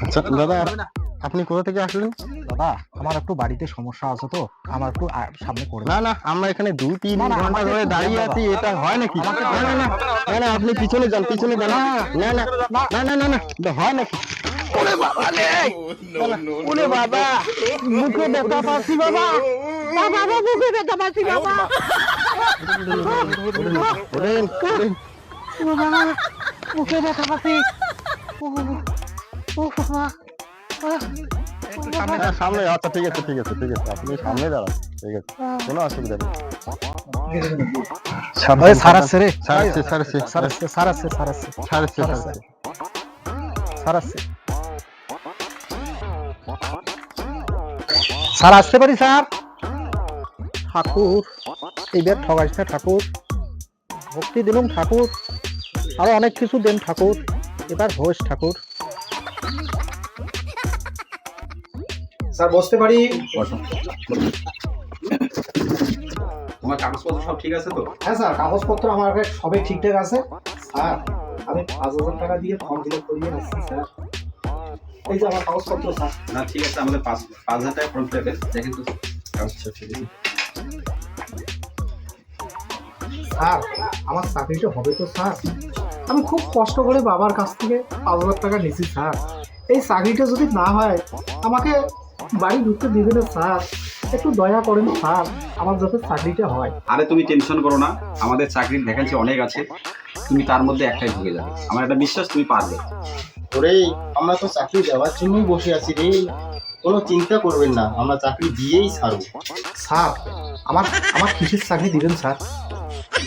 আচ্ছা দাদা, আপনি কোথা থেকে আসলেন? দাদা আমার একটু বাড়িতে সমস্যা আছে তো, আমার একটু সামনে করে না না, আমরা এখানে 2-3 না, না, ঘন্টা আমাকে ধরে একটু দাঁড়িয়ে দেন আছি, দাদা। এটা হয় নাকি? না আমাকে না দেন। না না না, আপনি পিছনে যান, পিছনে যান। না না না না না না, এটা হয় নাকি? ওরে বাবা রে, ওরে বাবা, বুকে ব্যথা পাচ্ছি বাবা, বাবা বাবা, বুকে ব্যথা পাচ্ছি বাবা। ওরেন ওরেন, বাবা বুকে ব্যথা পাচ্ছি। ও বাবা, সামনে। আচ্ছা ঠিক আছে ঠিক আছে ঠিক আছে, আপনি সামনে দাঁড়ান, ঠিক আছে, কোনো অসুবিধা নেই। স্যার আছে রে, সারাচ্ছে সারাচ্ছে স্যার আছে, স্যার আছে, স্যার আছে, সারাচ্ছে সারাচ্ছে। স্যার আছে, স্যার আসতে পারি স্যার? ঠাকুর এইবার ঠগাইস না ঠাকুর, ভক্তি দিলুম ঠাকুর, আরো অনেক কিছু দেন ঠাকুর, এবার হোস ঠাকুর। স্যার বসতে পারি? তোমার কাগজপত্র সব ঠিক আছে তো? হ্যাঁ স্যার, কাগজপত্র আমার সবই ঠিকঠাক আছে। স্যার আমি 5,000 টাকা দিয়ে ফর্ম ফিল আপ করিয়ে আসছি স্যার, এই যে আমার কাগজপত্র স্যার। না ঠিক আছে, আমাদের 5,000 টাকা ফর্ম ফিল আপের দেখেন তো। আচ্ছা ঠিক আছে। স্যার আমার চাকরিটা হবে তো স্যার? আমি খুব কষ্ট করে বাবার কাছ থেকে 5,000 টাকা নিয়েছি স্যার। এই চাকরিটা যদি না হয় আমাকে বাড়ি ঢুকতে দিবে না স্যার, একটু দয়া করেন স্যার, আমার যাতে চাকরিটা হয়। আরে তুমি টেনশন করো না, আমাদের চাকরির ভ্যাকেন্সি অনেক আছে, তুমি তার মধ্যে একটাই ঢুকে যাবে, আমার একটা বিশ্বাস তুমি পারবে। ওরে, আমরা তো চাকরি দেওয়ার জন্যই বসে আছি রে, কোনো চিন্তা করবেন না, আমরা চাকরি দিয়েই ছাড়বো। স্যার আমার আমার কিসের চাকরি দিবেন স্যার?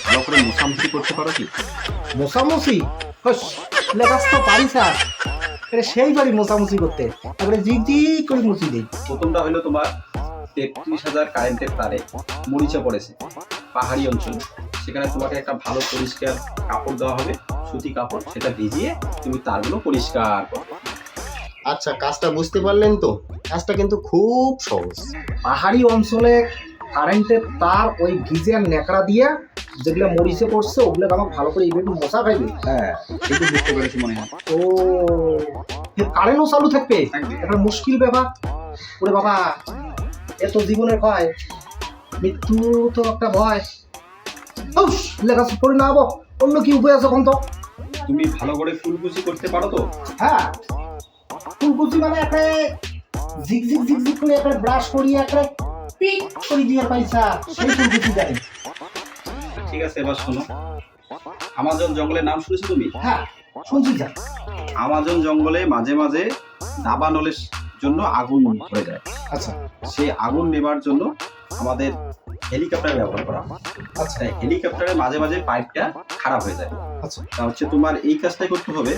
ভালো করে মোছামুছি করতে পারো কি? মোছামুছি লেবাস তো পারি স্যার, এটা সেই বাড়ি মোছামুছি করতে, তারপরে জিগ জিগ করে মুছি দিই। প্রথমটা হলো তোমার 33,000 কারেন্টের তারে মরিচা পড়েছে পাহাড়ি অঞ্চলে, সেখানে তোমাকে একটা ভালো পরিষ্কার কাপড় দেওয়া হবে, সুতি কাপড়, সেটা ভিজিয়ে তুমি তারগুলো পরিষ্কার করো। আচ্ছা, কাজটা বুঝতে পারলেন তো? কাজটা কিন্তু খুব সহজ। পাহাড়ি অঞ্চলে কারেন্টের তার ওই ভিজে ন্যাকড়া দিয়ে যেগুলো মরিচে পড়ছে ওগুলো আমার ভালো করে এইভাবে মশা খাইবে। হ্যাঁ কিন্তু বুঝতে পেরেছি মনে হয়। ও কারেন্টও চালু থাকবে, একদম। একটা মুশকিল ব্যাপার। ওরে বাবা, এত জীবনের ভয়, মৃত্যু তো একটা ভয়। লেখা পড়ে না হবো, অন্য কি উপায় আছে এখন তো? তুমি ভালো করে ফুলকুচি করতে পারো তো? হ্যাঁ, ফুলকুচি মানে একটা ঝিকঝিক ঝিকঝিক করে একটা ব্রাশ করিয়ে একটা পিক করে দিয়ে পাইছা, সেই ফুলকুচি জানি। ঠিক আছে, এবার শোনো, আমাজন জঙ্গলের নাম শুনেছো তুমি? হ্যাঁ শুনছি স্যার। আমাজন জঙ্গলে মাঝে মাঝে দাবানলের জন্য আগুন ধরে যায়। আচ্ছা সেই আগুন নেবার জন্য আমাদের হেলিকপ্টার ব্যবহার করা হয়। আচ্ছা হেলিকপ্টারে মাঝে মাঝে পাইপটা খারাপ হয়ে যায়। আচ্ছা তা হচ্ছে তোমার এই কাজটাই করতে হবে,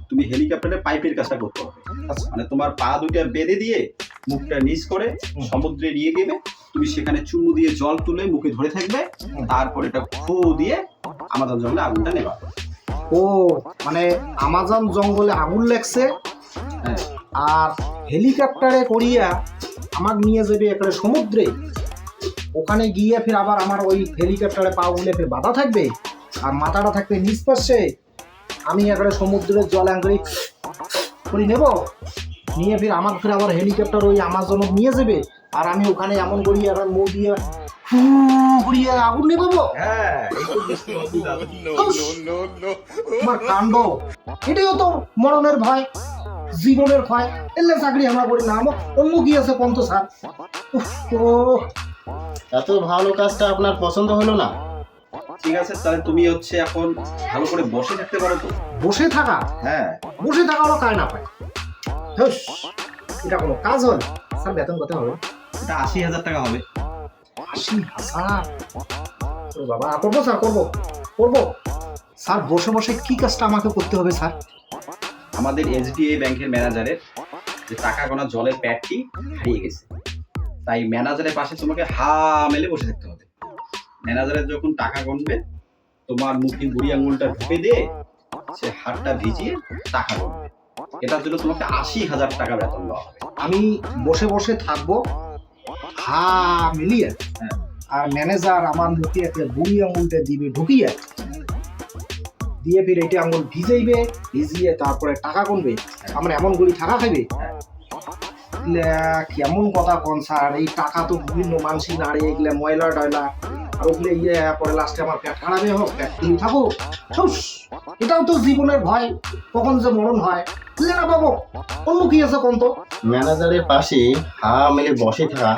তুমি হেলিকপ্টারে পাইপের কাজটা করতে হবে। আচ্ছা মানে তোমার পা দুইটা বেঁধে দিয়ে মুখটা নিচ করে সমুদ্রে নিয়ে গেবে, তুমি সেখানে চুমু দিয়ে জল তুলে মুখে ধরে থাকবে, তারপর এটা ফু দিয়ে আমাজন জঙ্গলে আগুনটা নেবা। ও মানে আমাজন জঙ্গলে আগুন লাগছে হ্যাঁ আর হেলিকপ্টারে করিয়া আমার নিয়ে যাবে একটা সমুদ্রে, ওখানে গিয়ে ফির আবার আমার ওই হেলিকপ্টারে পা উলে ফির বাধা থাকবে আর মাথাটা থাকবে নিচ পাশে, আমি একটা সমুদ্রের জল আঙ্গুরি করে নেব, নিয়ে ফির আমার ফির আবার হেলিকপ্টার ওই আমাজন নিয়ে যাবে আর আমি ওখানে এমন করি একটা মুখ দিয়ে ফু করিয়ে আগুন নেবো। হ্যাঁ আমার কাণ্ড, এটাও তো মরণের ভয়, জীবনের ভয়, এলে চাকরি আমরা করি না, আমার অন্য কি আছে পন্ত স্যার। ও এত ভালো কাজটা আপনার পছন্দ হলো না? ঠিক আছে, তাহলে তুমি হচ্ছে এখন ভালো করে বসে থাকতে পারো তো? বসে থাকা, হ্যাঁ বসে থাকা হলো কায় না পায়। হুস, এটা কোনো কাজ হল? স্যার বেতন কত হবে? এটা 80,000 টাকা হবে। 80,000? ও বাবা, করবো স্যার, করবো করবো। স্যার বসে বসে কি কাজটা আমাকে করতে হবে স্যার? আমাদের এসবিআই ব্যাংকের ম্যানেজারের যে টাকা গোনা জলের প্যাডটি হারিয়ে গেছে, তাই ম্যানেজারের পাশে তোমাকে হা মেলে বসে থাকতে হবে। ম্যানেজারের যখন টাকা গণবে, তোমার মুখে বুড়ি আঙুলটা ঢুকে দিয়ে সে হাতটা ভিজিয়ে টাকা গণবে। এটার জন্য তোমাকে 80,000 টাকা বেতন দেওয়া হবে। আমি বসে বসে থাকবো হা মিলিয়ে, হ্যাঁ। আর ম্যানেজার আমার মুখে একটা বুড়ি আঙুলটা দিবে ঢুকিয়ে, দিয়ে ফির এটা আঙুল ভিজাইবে, ভিজিয়ে তারপরে টাকা গুনবে। আমরা এমন করি টাকা খাইবে? কেমন কথা কোন স্যার, এই টাকা তো বিভিন্ন মানুষই নাড়ে, এগুলো ময়লা টয়লা, আর ওগুলো ইয়ে পরে লাস্টে আমার পেট খারাপে হোক, পেট তুমি থাকো। ঠুস, এটাও তো জীবনের ভয়, কখন যে মরণ হয়। বুঝলে না বাবু, অন্য কি আছে কোন তো? ম্যানেজারের পাশে হা মেলে বসে থাকা,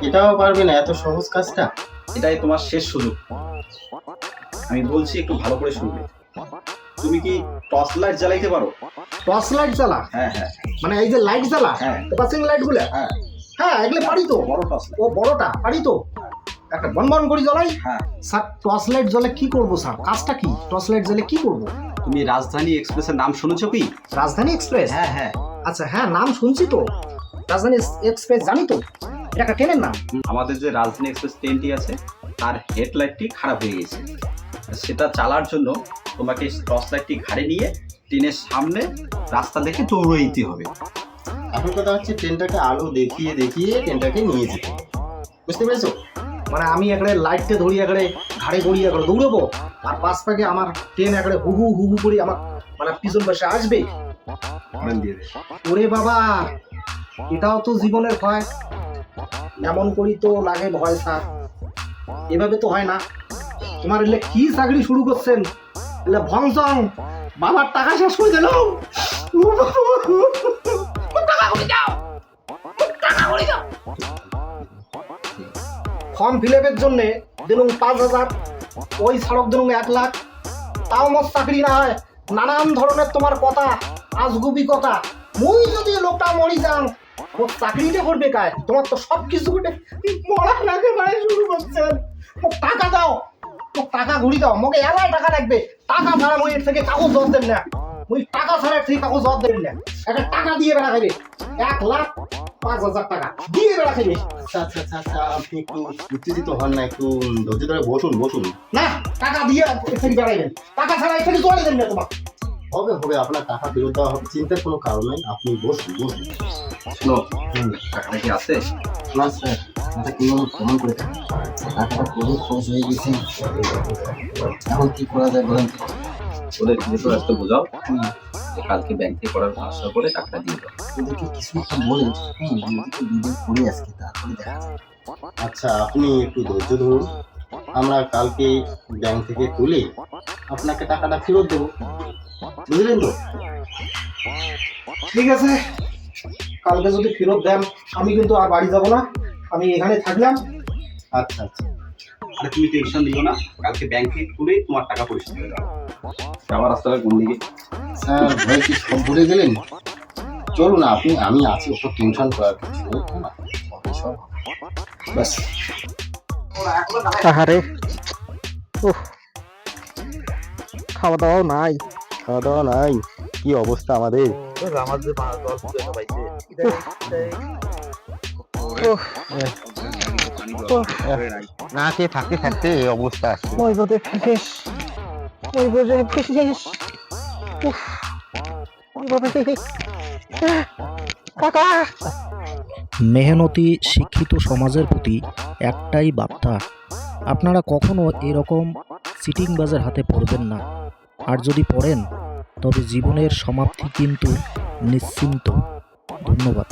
এটাও পারবে না এত সহজ কাজটা? এটাই তোমার শেষ সুযোগ। আমি বলছি একটু ভালো করে শুনবে। তুমি কি টর্চ লাইট জ্বালাইতে পারো? টর্চ লাইট জ্বালা? হ্যাঁ হ্যাঁ মানে এই যে লাইট জ্বালা, হ্যাঁ। পাসিং লাইট গুলা? হ্যাঁ হ্যাঁ, এগুলো পারি তো। বড় টর্চ লাইট। ও বড়টা পারি তো, একটা বনবন করে জ্বলাই। হ্যাঁ। স্যার টর্চ লাইট জ্বলে কি করবো স্যার, কাজটা কি? টর্চ লাইট জ্বলে কি করবো? তুমি রাজধানী এক্সপ্রেসের নাম শুনেছো কি? রাজধানী এক্সপ্রেস? হ্যাঁ হ্যাঁ। আচ্ছা হ্যাঁ, নাম শুনছি তো, রাজধানী এক্সপ্রেস জানি তো, এটা একটা ট্রেনের নাম। আমাদের যে রাজধানী এক্সপ্রেস ট্রেনটি আছে তার হেডলাইটটি খারাপ হয়ে গেছে। সেটা চালার জন্য তোমাকে টর্চ লাইটটি ঘাড়ে নিয়ে ট্রেনের সামনে রাস্তা দেখে দৌড়াইতে হবে। এখন কথা হচ্ছে ট্রেনটাকে আলো দেখিয়ে দেখিয়ে ট্রেনটাকে নিয়ে যেতে হবে। বুঝতে পেরেছো? মানে আমি একড়ে লাইটকে ধরি, একড়ে ঘাড়ে গড়িয়ে একড়ে দৌড়বো, আর পাশ পাকে আমার ট্রেন একড়ে হুহু হুহু করে আমার মানে পিছন পাশে আসবে। হর্ন দিয়ে দেবে। ওরে বাবা, এটাও তো জীবনের ভয়। এমন করি তো লাগে ভয় স্যার, এভাবে তো হয় না। তোমার এলে কি চাকরি শুরু করছেন? এলে ভংসং, বাবার টাকা শেষ করে দিল। ফর্ম ফিল আপের জন্য দিলুম 5,000, ওই সড়ক দিলুম 1 লাখ, তাও মোর চাকরি না হয়। নানান ধরনের তোমার কথা, আজগুবি কথা। মুই যদি লোকটা মরি যান, ও চাকরিটা করবে কায়? তোমার তো সব কিছু করে মরার আগে মানে শুরু করছেন। মোক টাকা দাও, মোক টাকা ঘুরি দাও, মোকে এলাই টাকা লাগবে। টাকা ছাড়া মুই এর থেকে কাগজ জবাব দেন না, মুই টাকা ছাড়া এর থেকে কাগজ জবাব দেন না। একটা টাকা দিয়ে বেড়া খাইবে, 1,05,000 টাকা দিয়ে বেড়া খাইবে। আচ্ছা আচ্ছা আচ্ছা আচ্ছা, আপনি একটু উত্তেজিত হন না, একটু ধৈর্য ধরে বসুন বসুন। না, টাকা দিয়ে এর থেকে বেড়াইবেন, টাকা ছাড়া এর থেকে চলে দেন না তোমার। হবে হবে, আপনার টাকা ফেরত দেওয়া হবে, চিন্তার কোনো কারণ নেই, আপনি বসুন বসুন। শোনো, টাকাটা কি আছে? না স্যার, এটা কিভাবে প্রমাণ করে থাকেন? টাকাটা পুরো খরচ হয়ে গেছে, এখন কি করা যায় বলেন তো? ওদের কিছু আসতে বোঝাও যে কালকে ব্যাংক থেকে করার আশা করে টাকাটা দিয়ে দাও। ওদেরকে কিছু একটা বলেন, ওদেরকে দুদিন পরে আজকে তারপরে দেখা যাবে। আচ্ছা, আপনি একটু ধৈর্য ধরুন, আমরা কালকে ব্যাংক থেকে তুলে আপনাকে টাকাটা ফেরত দেবো, বুঝলেন তো? ঠিক আছে, কালকে যদি ফেরত দেন আমি কিন্তু আর বাড়ি যাব না, আমি এখানে থাকলাম। আচ্ছা আচ্ছা, আর তুমি টেনশন দিও না, কালকে ব্যাংক থেকে তুলে তোমার টাকা পরিশোধ করে দাও। যাওয়ার রাস্তাটা কোন দিকে? স্যার ভয় কি সব ভুলে গেলেন? চলুন, আপনি আমি আছি, ওপর টেনশন করার কিছু নেই, না হবে সব হবে। ব্যাস। আহারে, উফ, খাওয়া দাওয়াও নাই। খাওয়া দাওয়া নাই, কি অবস্থা আমাদের। না খেয়ে থাকতে থাকতে এই অবস্থা আসছে। ওই বোধে ফেসেস, ওই বোধে ফেসেস, উফ, ওই বোধে কাকা। মেহনতি শিক্ষিত সমাজের প্রতি একটাই বার্তা, আপনারা কখনো এরকম চিটিংবাজের হাতে পড়বেন না। আর যদি পড়েন তবে জীবনের সমাপ্তি কিন্তু নিশ্চিন্ত। ধন্যবাদ।